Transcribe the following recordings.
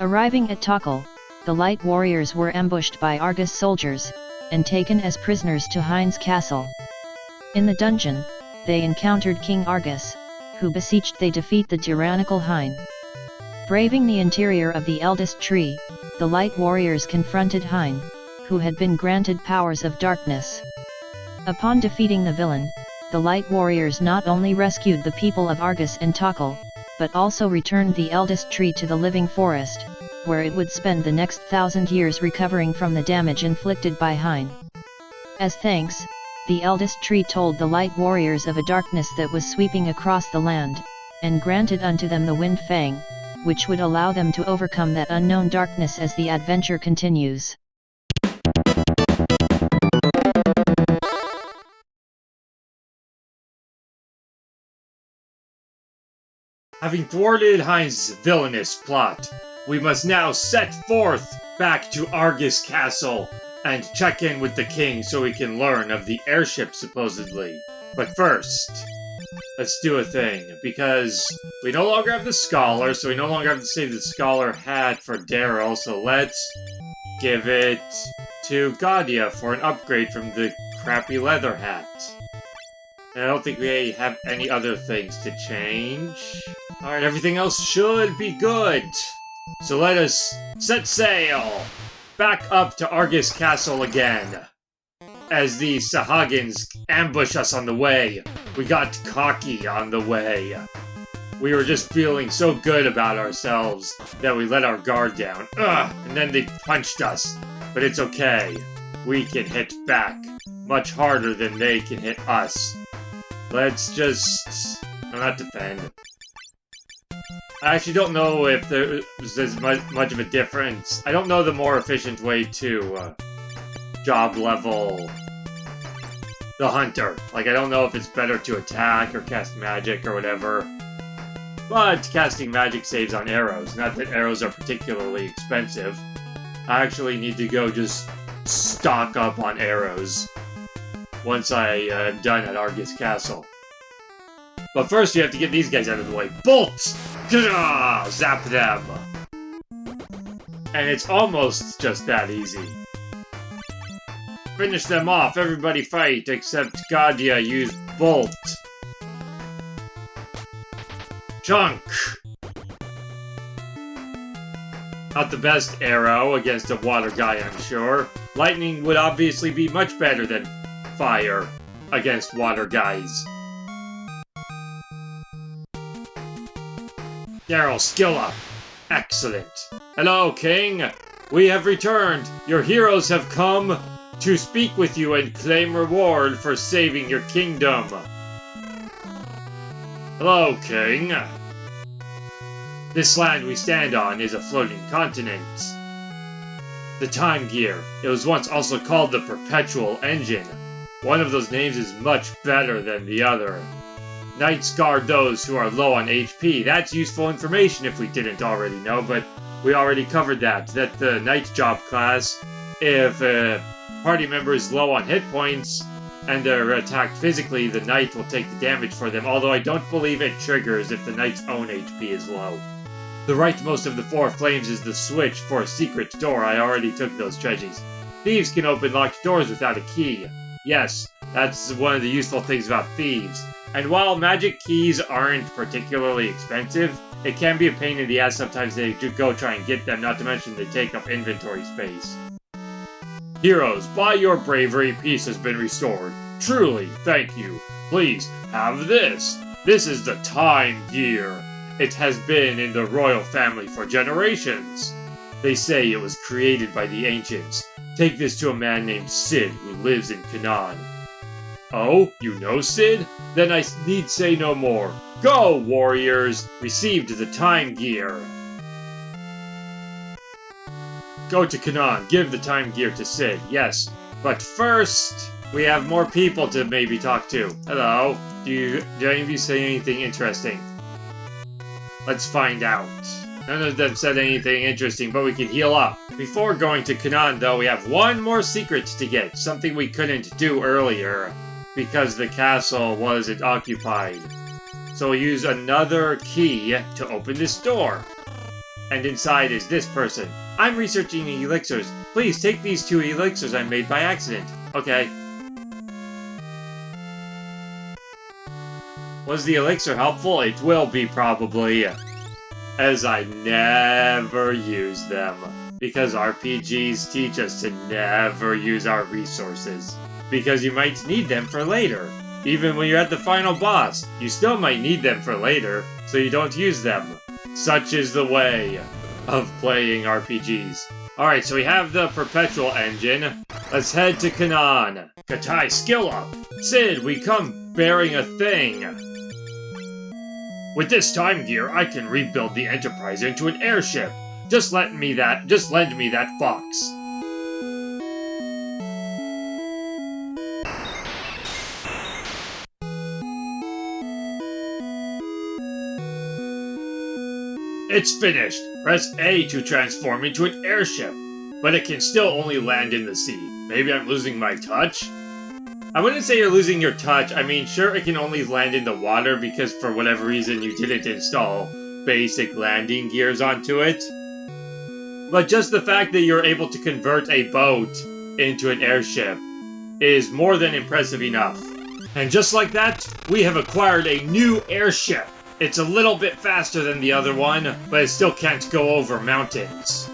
Arriving at Tokkul, the light warriors were ambushed by Argus soldiers, and taken as prisoners to Hein's castle. In the dungeon, they encountered King Argus, who beseeched they defeat the tyrannical Hein. Braving the interior of the eldest tree, the light warriors confronted Hein, who had been granted powers of darkness. Upon defeating the villain, the light warriors not only rescued the people of Argus and Tokkul, but also returned the eldest tree to the living forest, where it would spend the next 1,000 years recovering from the damage inflicted by Hein. As thanks, the eldest tree told the light warriors of a darkness that was sweeping across the land, and granted unto them the Wind Fang, which would allow them to overcome that unknown darkness as the adventure continues. Having thwarted Hein's villainous plot, we must now set forth back to Argus Castle and check in with the king so we can learn of the airship supposedly. But first, let's do a thing, because we no longer have the scholar, so we no longer have to save the scholar hat for Daryl, so let's give it to Gadia for an upgrade from the crappy leather hat. And I don't think we have any other things to change. Alright, everything else should be good. So let us set sail back up to Argus Castle again. As the Sahagins ambush us on the way, we got cocky on the way. We were just feeling so good about ourselves that we let our guard down. Ugh! And then they punched us. But it's okay. We can hit back much harder than they can hit us. Let's just... not defend. I actually don't know if there's as much of a difference. I don't know the more efficient way to job level the hunter. Like, I don't know if it's better to attack or cast magic or whatever. But casting magic saves on arrows. Not that arrows are particularly expensive. I actually need to go just stock up on arrows once I am done at Argus Castle. But first you have to get these guys out of the way. Bolt! Zap them! And it's almost just that easy. Finish them off, everybody fight, except Gadia used Bolt. Chunk! Not the best arrow against a water guy, I'm sure. Lightning would obviously be much better than fire against water guys. Daryl, skill up. Excellent. Hello, King. We have returned. Your heroes have come to speak with you and claim reward for saving your kingdom. Hello, King. This land we stand on is a floating continent. The Time Gear. It was once also called the Perpetual Engine. One of those names is much better than the other. Knights guard those who are low on HP. That's useful information if we didn't already know, but we already covered that. That the Knight job class, if a party member is low on hit points and they're attacked physically, the Knight will take the damage for them, although I don't believe it triggers if the Knight's own HP is low. The rightmost of the four flames is the switch for a secret door. I already took those treasures. Thieves can open locked doors without a key. Yes, that's one of the useful things about thieves. And while magic keys aren't particularly expensive, it can be a pain in the ass sometimes they go try and get them, not to mention they take up inventory space. Heroes, by your bravery, peace has been restored. Truly, thank you. Please, have this. This is the Time Gear. It has been in the royal family for generations. They say it was created by the ancients. Take this to a man named Sid, who lives in Canaan. Oh, you know Sid? Then I need say no more. Go, warriors! Received the Time Gear. Go to Canaan. Give the Time Gear to Sid. Yes. But first, we have more people to maybe talk to. Hello. Do any of you say anything interesting? Let's find out. None of them said anything interesting, but we can heal up. Before going to Canaan, though, we have one more secret to get. Something we couldn't do earlier, because the castle wasn't occupied. So we'll use another key to open this door. And inside is this person. I'm researching elixirs. Please take these 2 elixirs I made by accident. Okay. Was the elixir helpful? It will be, probably. As I never use them. Because RPGs teach us to never use our resources. Because you might need them for later. Even when you're at the final boss, you still might need them for later, so you don't use them. Such is the way of playing RPGs. Alright, so we have the Perpetual Engine. Let's head to Canaan. Katai, skill up! Sid, we come bearing a thing. With this time gear, I can rebuild the Enterprise into an airship. Just lend me that box. It's finished! Press A to transform into an airship, but it can still only land in the sea. Maybe I'm losing my touch? I wouldn't say you're losing your touch. I mean, sure, it can only land in the water because for whatever reason you didn't install basic landing gears onto it. But just the fact that you're able to convert a boat into an airship is more than impressive enough. And just like that, we have acquired a new airship. It's a little bit faster than the other one, but it still can't go over mountains.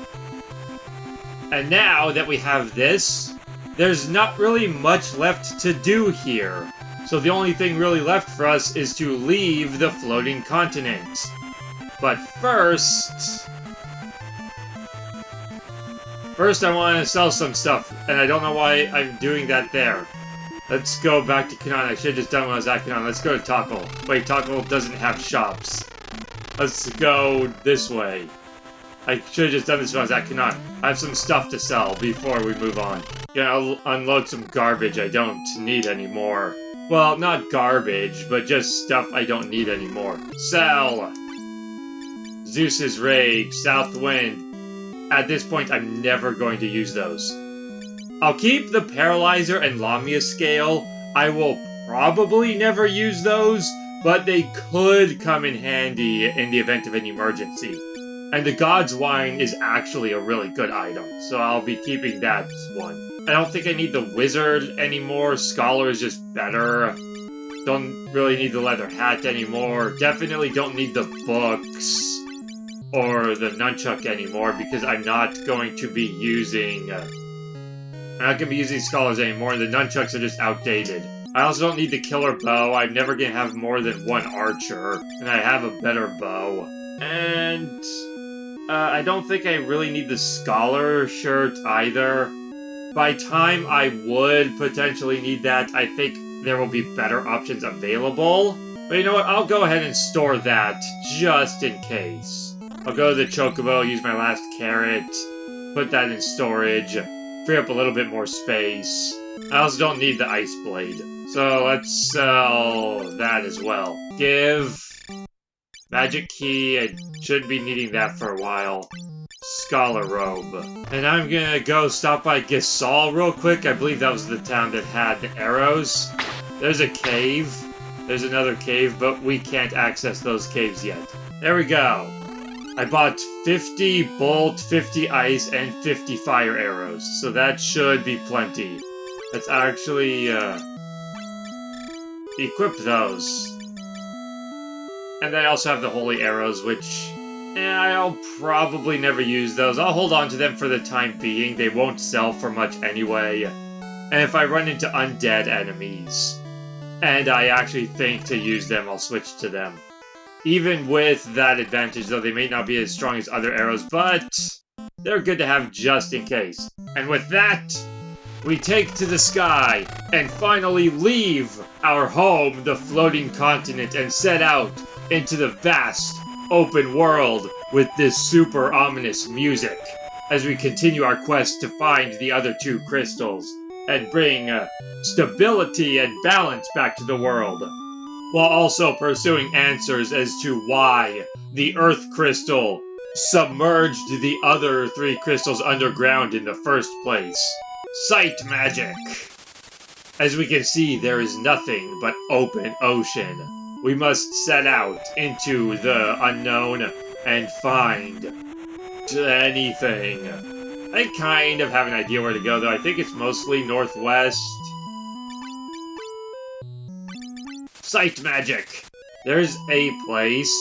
And now that we have this, there's not really much left to do here. So the only thing really left for us is to leave the floating continent. But first I want to sell some stuff, and I don't know why I'm doing that there. Let's go back to Canaan. I should have just done when I was at Canaan. Let's go to Tackle. Wait, Tackle doesn't have shops. Let's go this way. I should have just done this when I was at Canaan. I have some stuff to sell before we move on. I'll unload some garbage I don't need anymore. Well, not garbage, but just stuff I don't need anymore. Sell! Zeus's Rage, South Wind. At this point, I'm never going to use those. I'll keep the Paralyzer and Lamia Scale. I will probably never use those, but they could come in handy in the event of an emergency. And the God's Wine is actually a really good item, so I'll be keeping that one. I don't think I need the Wizard anymore. Scholar is just better. Don't really need the Leather Hat anymore. Definitely don't need the books or the Nunchuck anymore because I'm not going to be using... I'm not going to be using Scholars anymore, the Nunchucks are just outdated. I also don't need the Killer Bow. I'm never going to have more than one Archer, and I have a better bow. And... I don't think I really need the Scholar shirt either. By time I would potentially need that, I think there will be better options available. But you know what, I'll go ahead and store that, just in case. I'll go to the Chocobo, use my last carrot, put that in storage, free up a little bit more space. I also don't need the Ice Blade, so let's sell that as well. Give... Magic Key, I should be needing that for a while. Scholar Robe. And I'm gonna go stop by Gisal real quick. I believe that was the town that had the arrows. There's a cave. There's another cave, but we can't access those caves yet. There we go. I bought 50 bolt, 50 ice, and 50 fire arrows. So that should be plenty. Let's actually, equip those. And I also have the holy arrows, which... I'll probably never use those. I'll hold on to them for the time being. They won't sell for much anyway. And if I run into undead enemies, and I actually think to use them, I'll switch to them. Even with that advantage, though, they may not be as strong as other arrows, but they're good to have just in case. And with that, we take to the sky and finally leave our home, the floating continent, and set out into the vast open world with this super ominous music as we continue our quest to find the other 2 crystals and bring stability and balance back to the world, while also pursuing answers as to why the Earth Crystal submerged the other 3 crystals underground in the first place. Sight magic! As we can see, there is nothing but open ocean. We must set out into the unknown and find anything. I kind of have an idea where to go, though. I think it's mostly northwest. Sight magic! There's a place,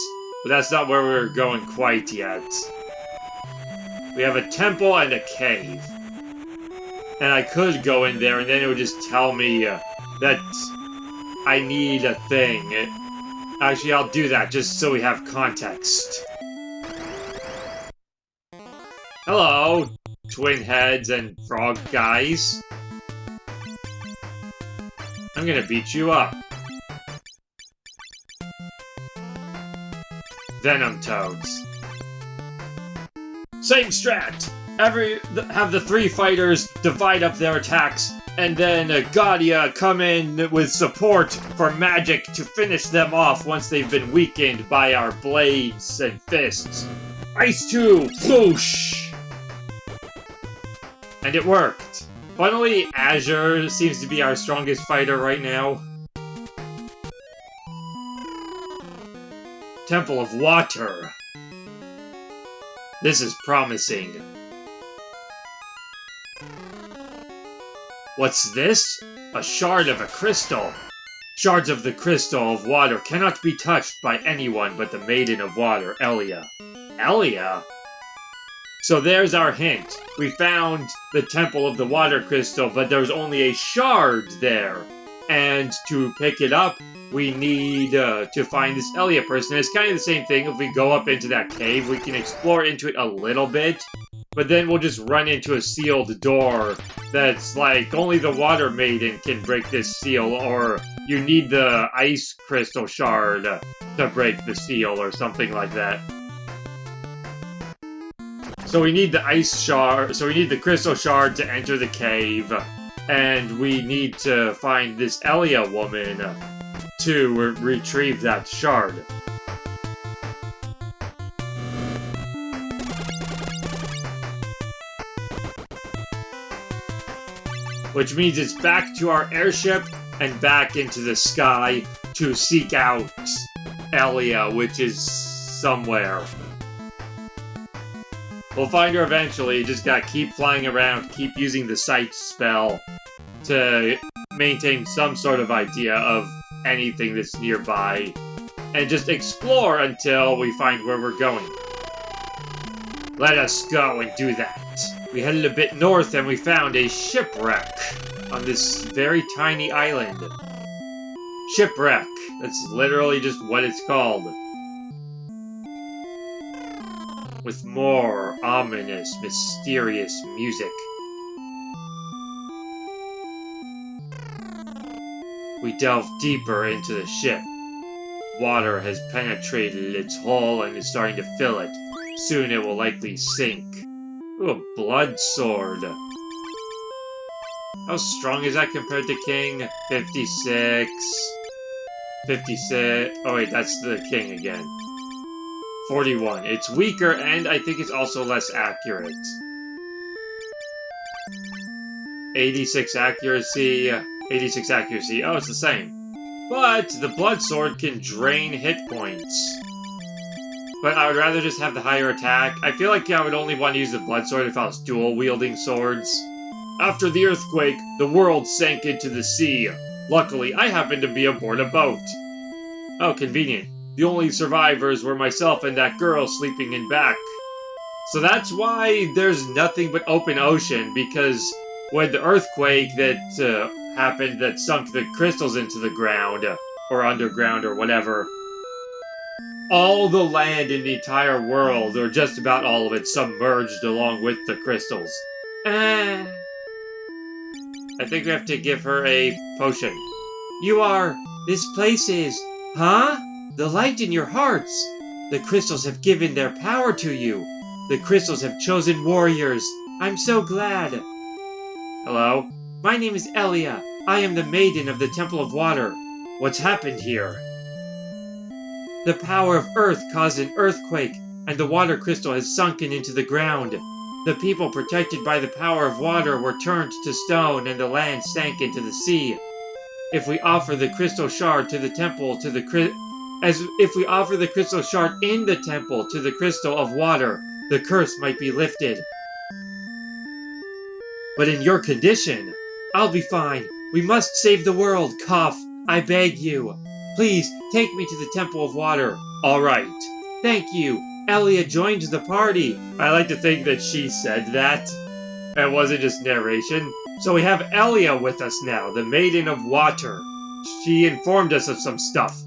but that's not where we're going quite yet. We have a temple and a cave. And I could go in there, and then it would just tell me that I need a thing. Actually, I'll do that, just so we have context. Hello, twin heads and frog guys. I'm gonna beat you up. Venom toads. Same strat! Have the three fighters divide up their attacks, and then Gaudia come in with support for magic to finish them off once they've been weakened by our blades and fists. Ice 2! Whoosh! And it worked. Funnily, Azure seems to be our strongest fighter right now. Temple of Water. This is promising. What's this? A shard of a crystal. Shards of the crystal of water cannot be touched by anyone but the Maiden of Water, Elia. Elia? So there's our hint. We found the Temple of the Water Crystal, but there's only a shard there. And to pick it up, we need to find this Elia person. It's kind of the same thing. If we go up into that cave, we can explore into it a little bit, but then we'll just run into a sealed door that's like, only the Water Maiden can break this seal, or you need the Ice Crystal Shard to break the seal, or something like that. So we need the Ice Shard, so we need the Crystal Shard to enter the cave, and we need to find this Elia woman to retrieve that shard. Which means it's back to our airship and back into the sky to seek out Elia, which is somewhere. We'll find her eventually, just gotta keep flying around, keep using the sight spell to maintain some sort of idea of anything that's nearby, and just explore until we find where we're going. Let us go and do that. We headed a bit north and we found a shipwreck on this very tiny island. Shipwreck. That's literally just what it's called. With more ominous, mysterious music. We delve deeper into the ship. Water has penetrated its hull and is starting to fill it. Soon it will likely sink. Ooh, a blood sword. How strong is that compared to King? 56. 56. Oh wait, that's the King again. 41. It's weaker, and I think it's also less accurate. 86 accuracy. 86 accuracy. Oh, it's the same. But the blood sword can drain hit points. But I would rather just have the higher attack. I feel like I would only want to use the blood sword if I was dual-wielding swords. After the earthquake, the world sank into the sea. Luckily, I happened to be aboard a boat. Oh, convenient. The only survivors were myself and that girl sleeping in back. So that's why there's nothing but open ocean, because when the earthquake that happened that sunk the crystals into the ground, or underground, or whatever, all the land in the entire world, or just about all of it, submerged along with the crystals. I think we have to give her a potion. You are... This place is... Huh? The light in your hearts. The crystals have given their power to you. The crystals have chosen warriors. I'm so glad. Hello? My name is Elia. I am the Maiden of the Temple of Water. What's happened here? The power of Earth caused an earthquake, and the water crystal has sunken into the ground. The people protected by the power of water were turned to stone, and the land sank into the sea. If we offer the crystal shard to the temple to the if we offer the crystal shard in the temple to the crystal of water, the curse might be lifted. But in your condition, I'll be fine. We must save the world, Cough. I beg you. Please, take me to the Temple of Water. All right. Thank you. Elia joined the party. I like to think that she said that. It wasn't just narration. So we have Elia with us now, the Maiden of Water. She informed us of some stuff.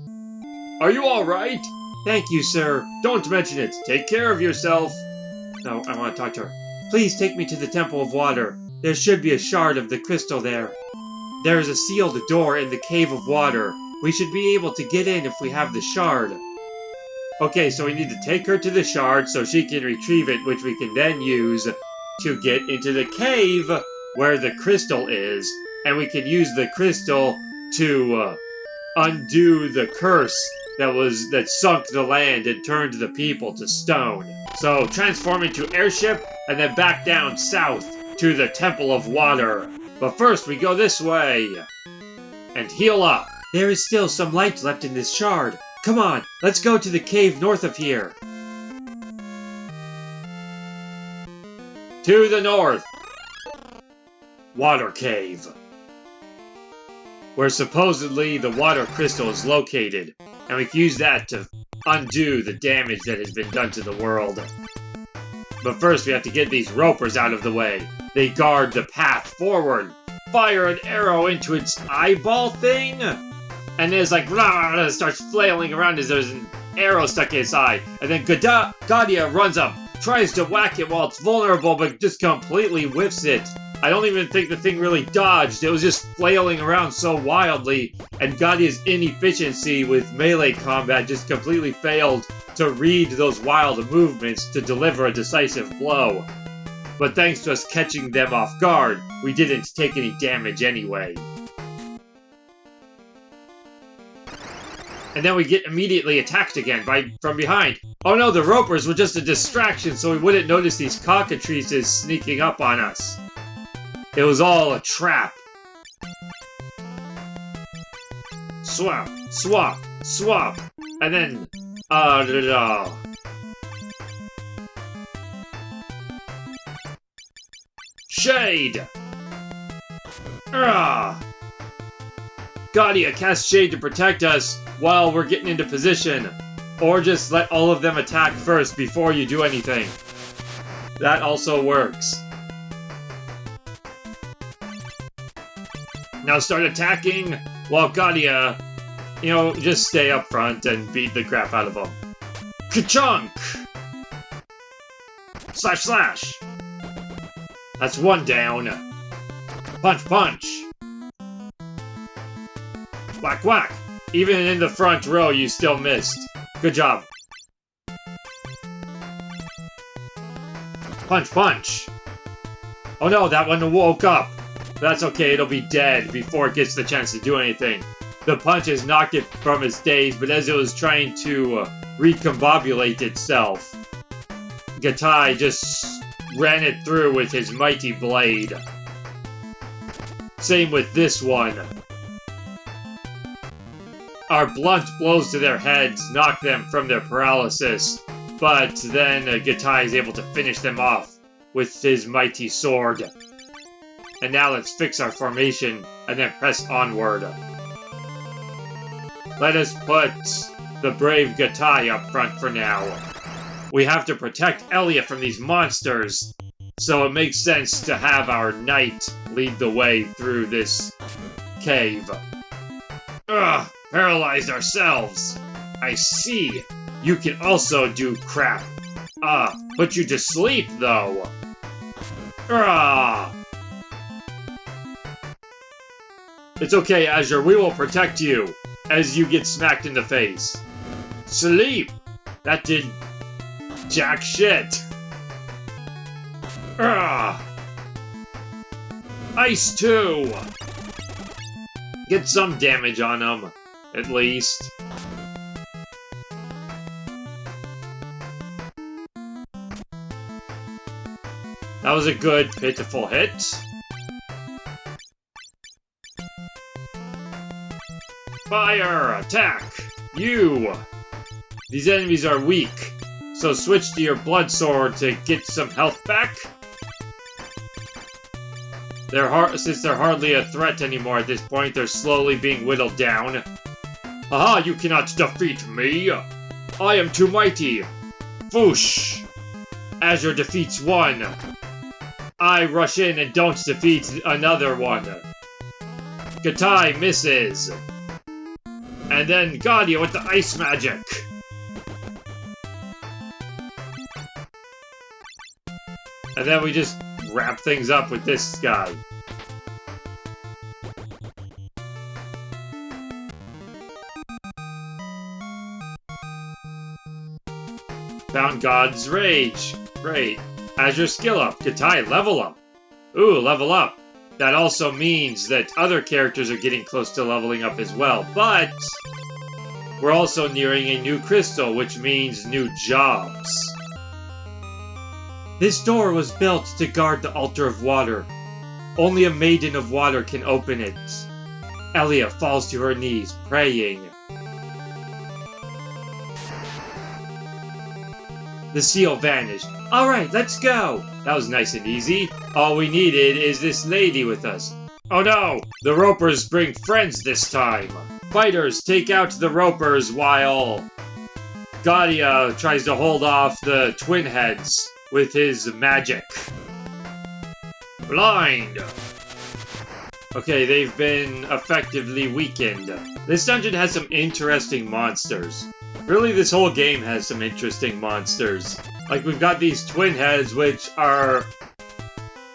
Are you all right? Thank you, sir. Don't mention it. Take care of yourself. No, I want to talk to her. Please take me to the Temple of Water. There should be a shard of the crystal there. There is a sealed door in the Cave of Water. We should be able to get in if we have the shard. Okay, so we need to take her to the shard so she can retrieve it, which we can then use to get into the cave where the crystal is. And we can use the crystal to undo the curse that sunk the land and turned the people to stone. So transform into airship and then back down south to the Temple of Water. But first we go this way and heal up. There is still some light left in this shard. Come on, let's go to the cave north of here. To the north. Water Cave. Where supposedly the water crystal is located. And we can use that to undo the damage that has been done to the world. But first we have to get these ropers out of the way. They guard the path forward. Fire an arrow into its eyeball thing. And there's like, rah, it starts flailing around as there's an arrow stuck in its eye. And then Gadia runs up, tries to whack it while it's vulnerable, but just completely whiffs it. I don't even think the thing really dodged. It was just flailing around so wildly. And Gadia's inefficiency with melee combat just completely failed to read those wild movements to deliver a decisive blow. But thanks to us catching them off guard, we didn't take any damage anyway. And then we get immediately attacked again from behind. Oh no, the ropers were just a distraction so we wouldn't notice these cockatrices sneaking up on us. It was all a trap. Swap, swap, swap, and then, Shade! Gadia cast Shade to protect us while we're getting into position. Or just let all of them attack first before you do anything. That also works. Now start attacking while Gadia, just stay up front and beat the crap out of them. Ka-chunk! Slash slash! That's one down. Punch punch! Whack whack! Even in the front row you still missed. Good job. Punch punch! Oh no, that one woke up! That's okay, it'll be dead before it gets the chance to do anything. The punches knocked it from its daze, but as it was trying to recombobulate itself, Gatai just ran it through with his mighty blade. Same with this one. Our blunt blows to their heads knock them from their paralysis, but then Gatai is able to finish them off with his mighty sword. And now let's fix our formation and then press onward. Let us put the brave Gatai up front for now. We have to protect Elia from these monsters, so it makes sense to have our knight lead the way through this cave. Ugh, paralyzed ourselves. I see. You can also do crap. Put you to sleep, though. It's okay, Azure. We will protect you as you get smacked in the face. Sleep! That did jack shit. Ice 2! Get some damage on him, at least. That was a good, pitiful hit. Fire! Attack! You! These enemies are weak, So switch to your blood sword to get some health back. Since they're hardly a threat anymore at this point, they're slowly being whittled down. Haha, you cannot defeat me! I am too mighty! Foosh! Azure defeats one. I rush in and don't defeat another one. Gatai misses. And then Guardia with the ice magic. And then we just wrap things up with this guy. Found God's Rage. Great. Azure skill up. Gatai level up. Ooh, level up. That also means that other characters are getting close to leveling up as well, but we're also nearing a new crystal, which means new jobs. This door was built to guard the altar of water. Only a maiden of water can open it. Elia falls to her knees, praying. The seal vanished. Alright, let's go! That was nice and easy. All we needed is this lady with us. Oh no! The ropers bring friends this time! Fighters take out the ropers while Gadia tries to hold off the twin heads with his magic. Blind! Okay, they've been effectively weakened. This dungeon has some interesting monsters. Really, this whole game has some interesting monsters. Like, we've got these twin heads, which are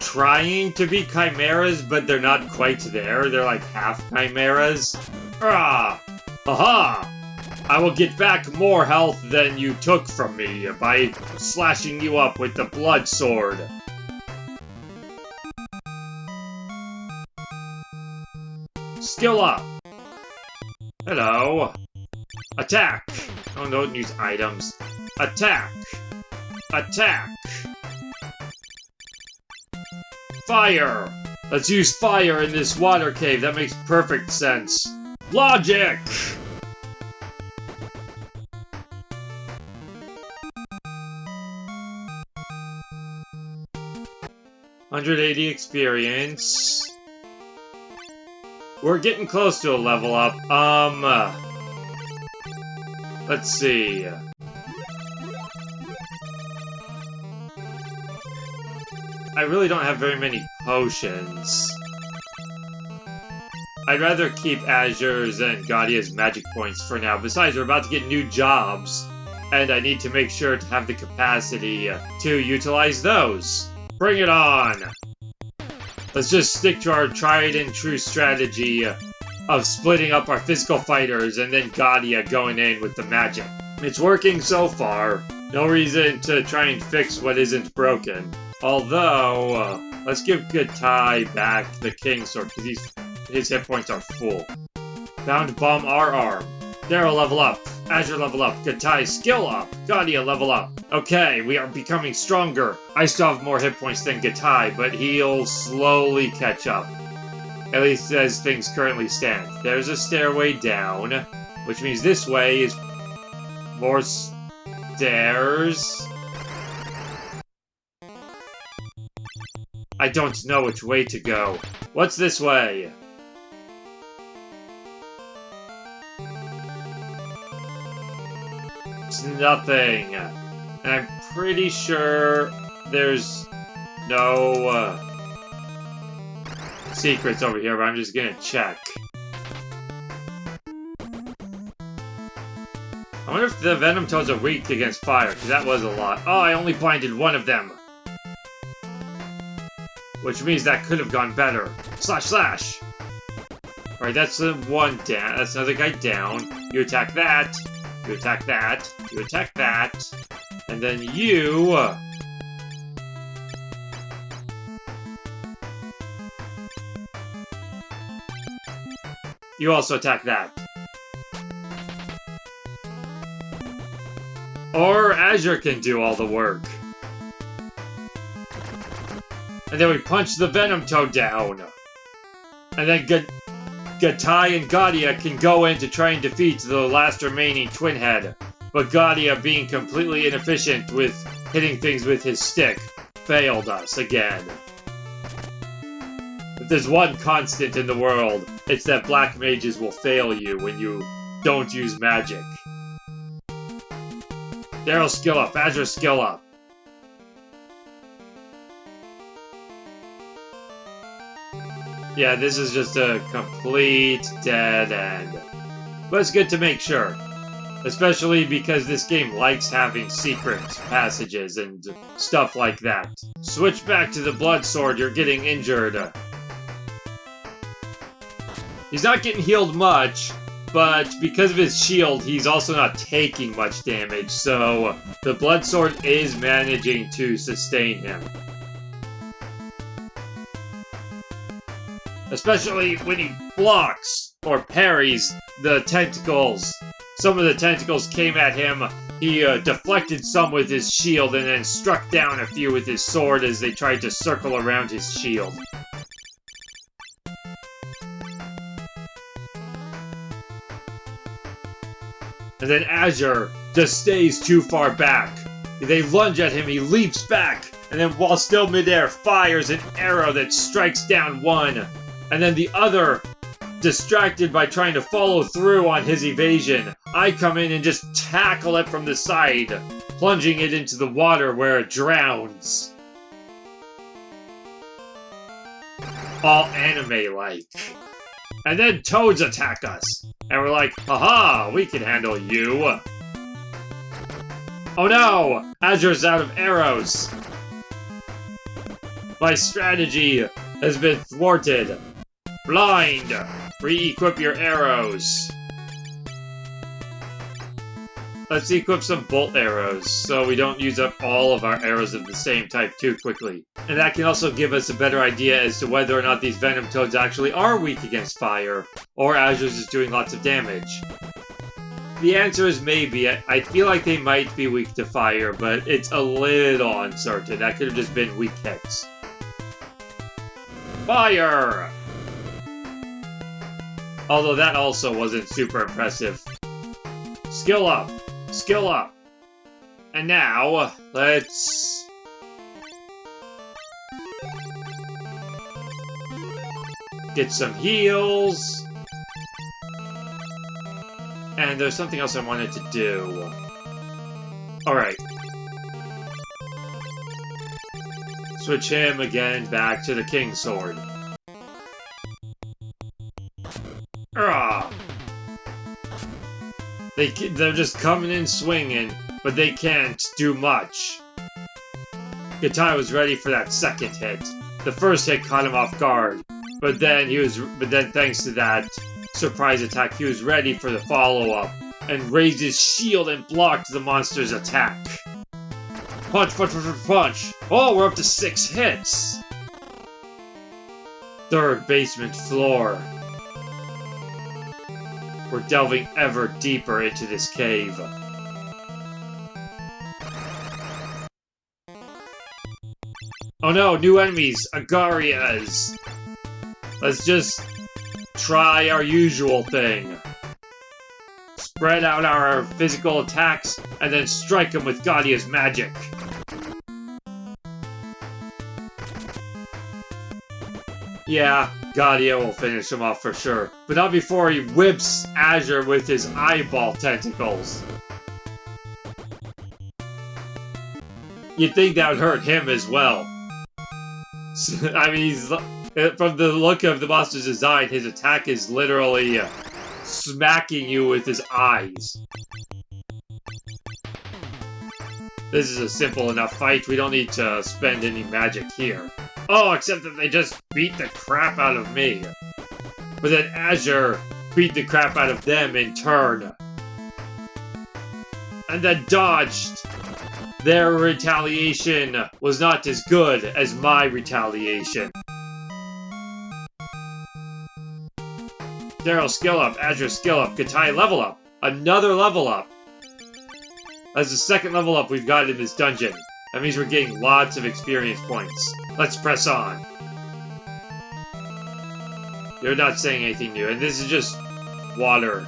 trying to be chimeras, but they're not quite there. They're like half chimeras. Ah! Aha! I will get back more health than you took from me by slashing you up with the blood sword. Skill up! Hello. Attack! Oh, don't use items. Attack! Attack! Fire! Let's use fire in this water cave. That makes perfect sense. Logic! $180 experience. We're getting close to a level up. Let's see. I really don't have very many potions. I'd rather keep Azure's and Gaudia's magic points for now. Besides, we're about to get new jobs, and I need to make sure to have the capacity to utilize those. Bring it on! Let's just stick to our tried and true strategy of splitting up our physical fighters and then Gaudia going in with the magic. It's working so far. No reason to try and fix what isn't broken. Although, let's give Gatai back the King Sword, because his hit points are full. Found Bomb R arm. Daryl level up. Azure level up. Gatai skill up. Gaudia level up. Okay, we are becoming stronger. I still have more hit points than Gatai, but he'll slowly catch up. At least as things currently stand. There's a stairway down, which means this way is more stairs. I don't know which way to go. What's this way? It's nothing. And I'm pretty sure there's no secrets over here, but I'm just gonna check. I wonder if the Venom Toads are weak against fire, because that was a lot. Oh, I only blinded one of them. Which means that could have gone better. Slash, slash! Alright, that's the one down. That's another guy down. You attack that. You attack that. You attack that. And then you... you also attack that. Or Azure can do all the work. And then we punch the Venom Toad down. And then Gatai and Gaudia can go in to try and defeat the last remaining Twin Head. But Gadia, being completely inefficient with hitting things with his stick, failed us again. If there's one constant in the world, it's that black mages will fail you when you don't use magic. Daryl, skill up. Azure, skill up. Yeah, this is just a complete dead end. But it's good to make sure. Especially because this game likes having secret passages and stuff like that. Switch back to the blood sword, you're getting injured. He's not getting healed much, but because of his shield, he's also not taking much damage, so the blood sword is managing to sustain him. Especially when he blocks or parries the tentacles. Some of the tentacles came at him. He deflected some with his shield and then struck down a few with his sword as they tried to circle around his shield. And then Azure just stays too far back. They lunge at him, he leaps back, and then while still midair, fires an arrow that strikes down one. And then the other, distracted by trying to follow through on his evasion, I come in and just tackle it from the side, plunging it into the water where it drowns. All anime-like. And then toads attack us. And we're like, haha, we can handle you. Oh no! Azure's out of arrows. My strategy has been thwarted. Blind! Re-equip your arrows. Let's equip some bolt arrows, so we don't use up all of our arrows of the same type too quickly. And that can also give us a better idea as to whether or not these venom toads actually are weak against fire, or Azure's just doing lots of damage. The answer is maybe. I feel like they might be weak to fire, but it's a little uncertain. That could have just been weak hits. Fire! Although that also wasn't super impressive. Skill up! Skill up! And now, let's... get some heals. And there's something else I wanted to do. Alright. Switch him again back to the King Sword. They're just coming in swinging, but they can't do much. Gatai was ready for that second hit. The first hit caught him off guard, but then thanks to that surprise attack, he was ready for the follow-up and raised his shield and blocked the monster's attack. Punch, punch, punch, punch, punch! Oh, we're up to 6 hits! Third basement floor. We're delving ever deeper into this cave. Oh no, new enemies! Agarias! Let's just try our usual thing. Spread out our physical attacks, and then strike them with Gadia's magic. Yeah, Gadia will finish him off for sure, but not before he whips Azure with his eyeball tentacles. You'd think that would hurt him as well. I mean, from the look of the monster's design, his attack is literally smacking you with his eyes. This is a simple enough fight, we don't need to spend any magic here. Oh, except that they just beat the crap out of me. But then Azure beat the crap out of them in turn. And then dodged. Their retaliation was not as good as my retaliation. Daryl, skill up. Azure, skill up. Gatai, level up. Another level up. That's the second level up we've got in this dungeon. That means we're getting lots of experience points. Let's press on. You're not saying anything new, and this is just water.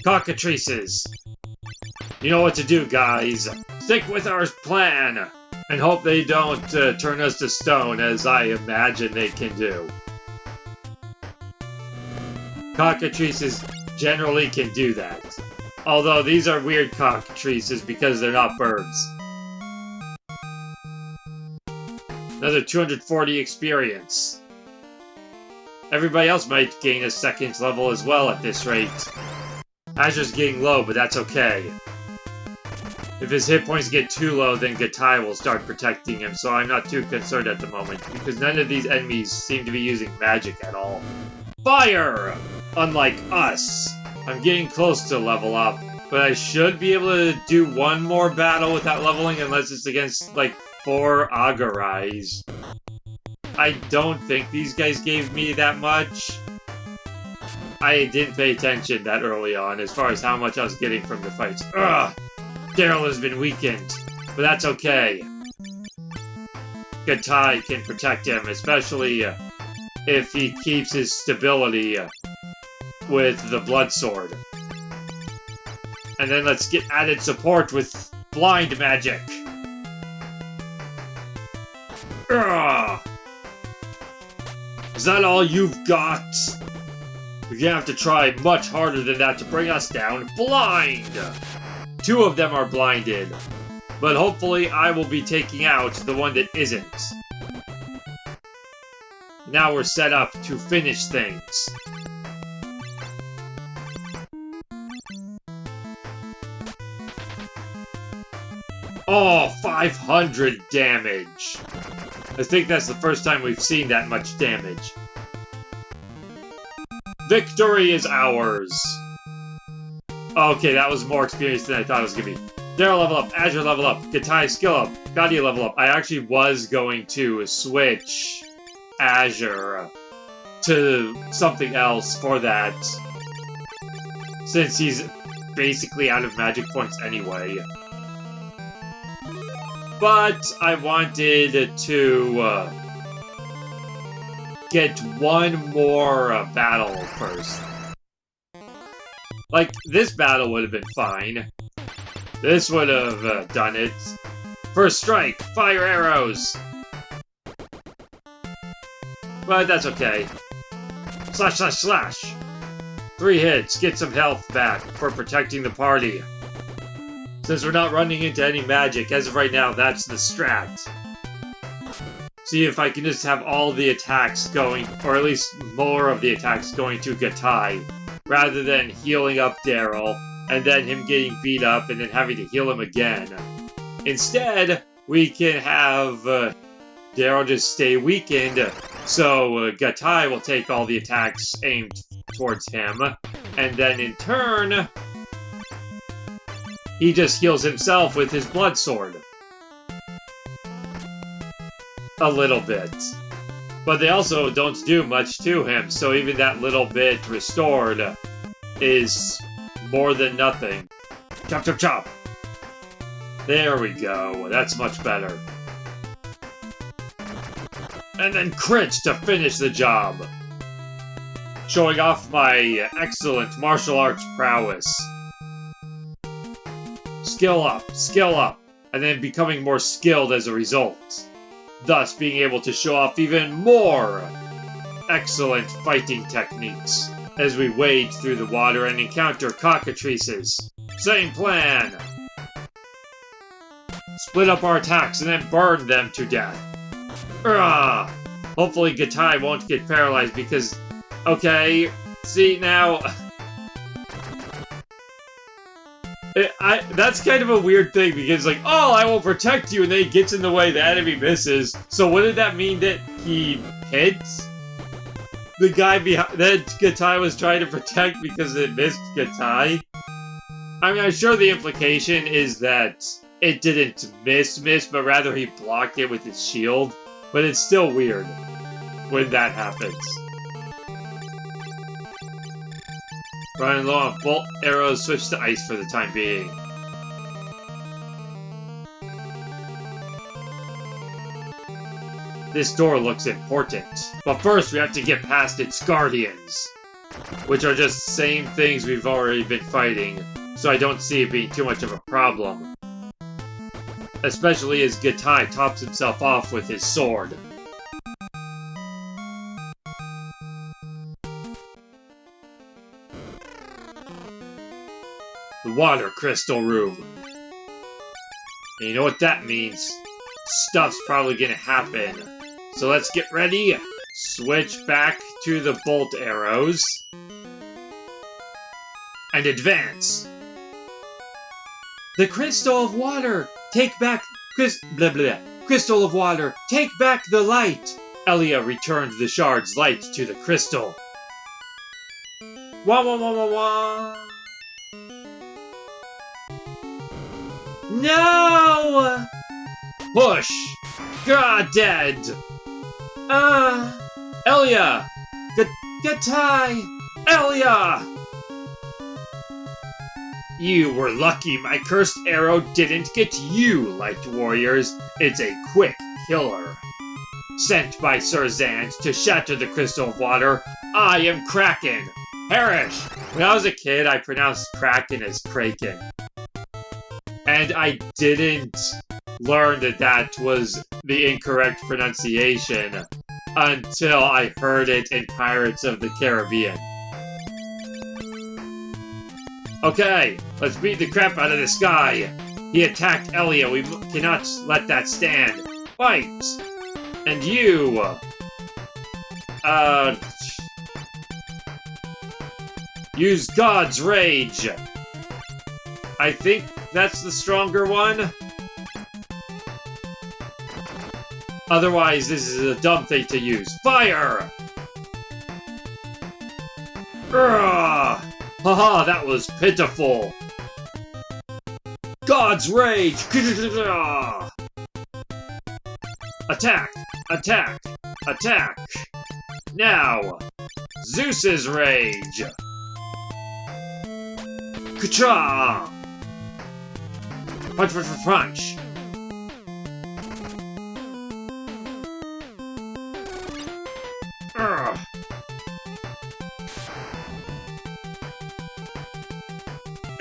Cockatrices! You know what to do, guys. Stick with our plan! And hope they don't turn us to stone, as I imagine they can do. Cockatrices generally can do that. Although these are weird cockatrices because they're not birds. Another 240 experience. Everybody else might gain a second level as well at this rate. Azure's getting low, but that's okay. If his hit points get too low, then Gatai will start protecting him, so I'm not too concerned at the moment, because none of these enemies seem to be using magic at all. Fire! Unlike us. I'm getting close to level up, but I should be able to do one more battle without leveling unless it's against, like, 4 Agarais. I don't think these guys gave me that much. I didn't pay attention that early on as far as how much I was getting from the fights. Ugh! Daryl has been weakened, but that's okay. Gatai can protect him, especially if he keeps his stability with the Blood Sword. And then let's get added support with blind magic. Ugh! Is that all you've got? You're gonna have to try much harder than that to bring us down. Blind! 2 of them are blinded, but hopefully I will be taking out the one that isn't. Now we're set up to finish things. Oh, 500 damage! I think that's the first time we've seen that much damage. Victory is ours! Okay, that was more experience than I thought it was gonna be. Daryl level up, Azure level up, Gatai skill up, Gadia level up. I actually was going to switch Azure to something else for that, since he's basically out of magic points anyway. But I wanted to get one more battle first. Like, this battle would have been fine. This would have done it. First strike! Fire arrows! But that's okay. Slash, slash, slash! 3 hits, get some health back for protecting the party. Since we're not running into any magic, as of right now, that's the strat. See if I can just have all the attacks going, or at least more of the attacks going to Gatai, rather than healing up Daryl, and then him getting beat up, and then having to heal him again. Instead, we can have Daryl just stay weakened, so Gatai will take all the attacks aimed towards him, and then in turn, he just heals himself with his Blood Sword. A little bit. But they also don't do much to him, so even that little bit restored is more than nothing. Chop, chop, chop! There we go. That's much better. And then crit to finish the job. Showing off my excellent martial arts prowess. Skill up, and then becoming more skilled as a result. Thus being able to show off even more excellent fighting techniques as we wade through the water and encounter cockatrices. Same plan! Split up our attacks and then burn them to death. Urgh! Hopefully Gatai won't get paralyzed because... Okay, see now... that's kind of a weird thing, because like, oh, I will protect you, and then he gets in the way, the enemy misses. So wouldn't that mean that he hits the guy behind that Gatai was trying to protect because it missed Gatai? I mean, I'm sure the implication is that it didn't miss, but rather he blocked it with his shield. But it's still weird when that happens. Running low on bolt arrows, switch to ice for the time being. This door looks important, but first we have to get past its guardians. which are just same things we've already been fighting, so I don't see it being too much of a problem. Especially as Gatai tops himself off with his sword. The water crystal room. And you know what that means? Stuff's probably gonna happen. So let's get ready. Switch back to the bolt arrows. And advance. The crystal of water! Take back... Crystal of water! Take back the light! Elia returned the shard's light to the crystal. Wah wah wah wah wah! No! Push! God, dead! Elia! Gatai! Elia! You were lucky my cursed arrow didn't get you, Light Warriors. It's a quick killer. Sent by Sir Zand to shatter the crystal of water, I am Kraken! Perish! When I was a kid, I pronounced Kraken as Kraken. And I didn't learn that that was the incorrect pronunciation until I heard it in Pirates of the Caribbean. Okay, let's beat the crap out of this guy. He attacked Elia. We cannot let that stand. Fight! And you... use God's Rage. I think that's the stronger one. Otherwise, this is a dumb thing to use. Fire! Urgh! Haha, that was pitiful. God's Rage! Attack! Attack! Attack! Now! Zeus's Rage! Ka-cha! Punch, punch, punch, punch! Urgh.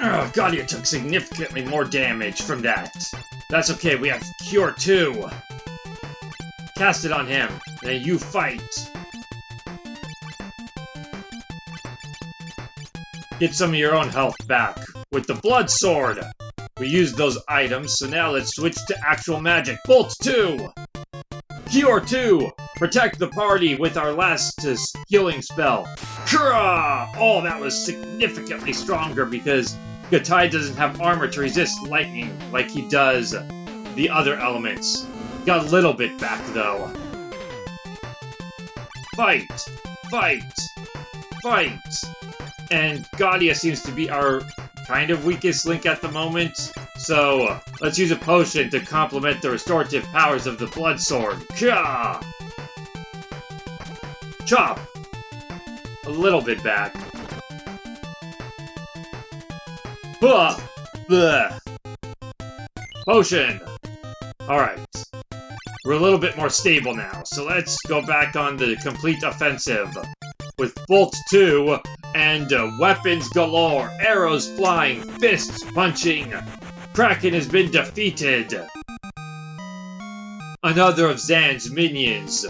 Oh god, you took significantly more damage from that. That's okay, we have Cure 2. Cast it on him, and you fight. Get some of your own health back with the Blood Sword. We used those items, so now let's switch to actual magic. Bolt 2! Cure 2! Protect the party with our last healing spell. Kura! Oh, that was significantly stronger because Gatai doesn't have armor to resist lightning like he does the other elements. Got a little bit back, though. Fight! Fight! Fight! And Gaudia seems to be our kind of weakest link at the moment, so let's use a potion to complement the restorative powers of the Blood Sword. Kya! Chop! A little bit back. Bleh! Bleh! Potion! Alright. We're a little bit more stable now, so let's go back on the complete offensive. With Bolt 2 and weapons galore, arrows flying, fists punching. Kraken has been defeated. Another of Zan's minions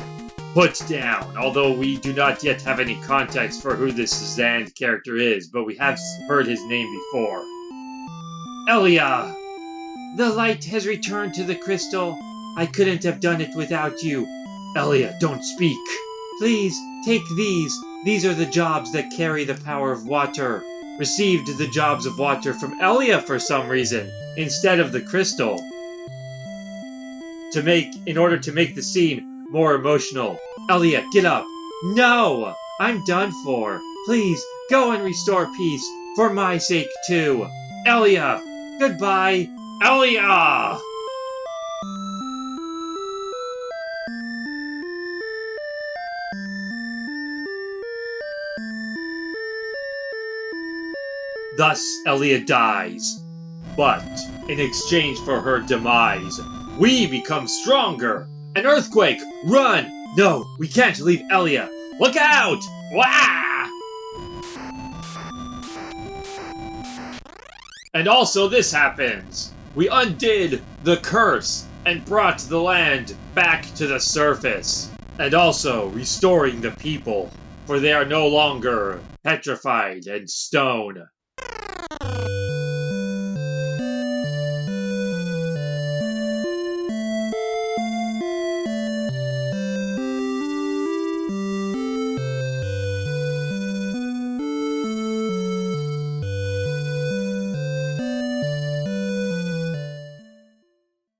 put down, although we do not yet have any context for who this Zan character is, but we have heard his name before. Elia! The light has returned to the crystal. I couldn't have done it without you. Elia, don't speak. Please, take these. These are the jobs that carry the power of water. Received the jobs of water from Elia for some reason, instead of the crystal. In order to make the scene more emotional. Elia, get up. No! I'm done for. Please, go and restore peace, for my sake too. Elia! Goodbye, Elia! Thus, Elia dies. But, in exchange for her demise, we become stronger! An earthquake! Run! No, we can't leave Elia! Look out! Wah! And also this happens. We undid the curse and brought the land back to the surface. And also restoring the people, for they are no longer petrified and stone.